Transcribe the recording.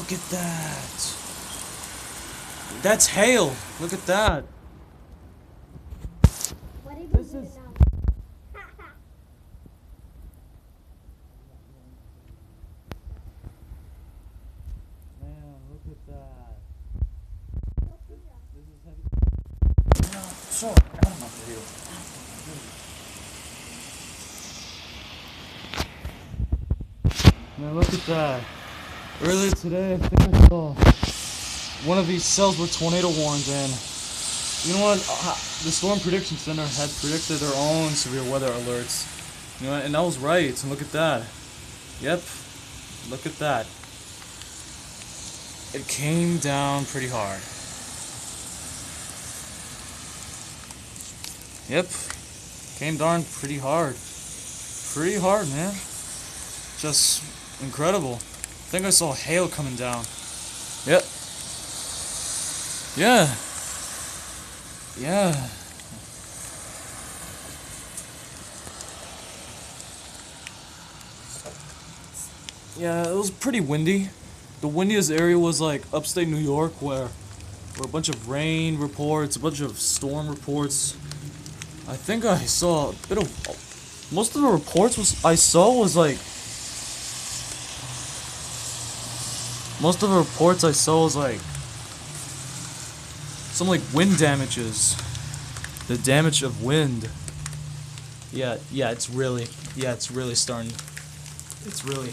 Look at that. That's hail. Look at that. What did This you do is- now? Man, look at that. This is heavy. No, sorry, out of my video. Man, look at that. Earlier today, I think I saw one of these cells with tornado warnings, and you know what? The Storm Prediction Center had predicted their own severe weather alerts. You know, and I was right. And look at that. Yep. Look at that. It came down pretty hard. Yep. Came down pretty hard. Pretty hard, man. Just incredible. I think I saw hail coming down. Yep. Yeah. Yeah. Yeah, it was pretty windy. The windiest area was like upstate New York, where a bunch of rain reports, a bunch of storm reports. I think I saw a bit of. Most of the reports I saw was like some like wind damages. The damage of wind. Yeah, it's really starting. It's really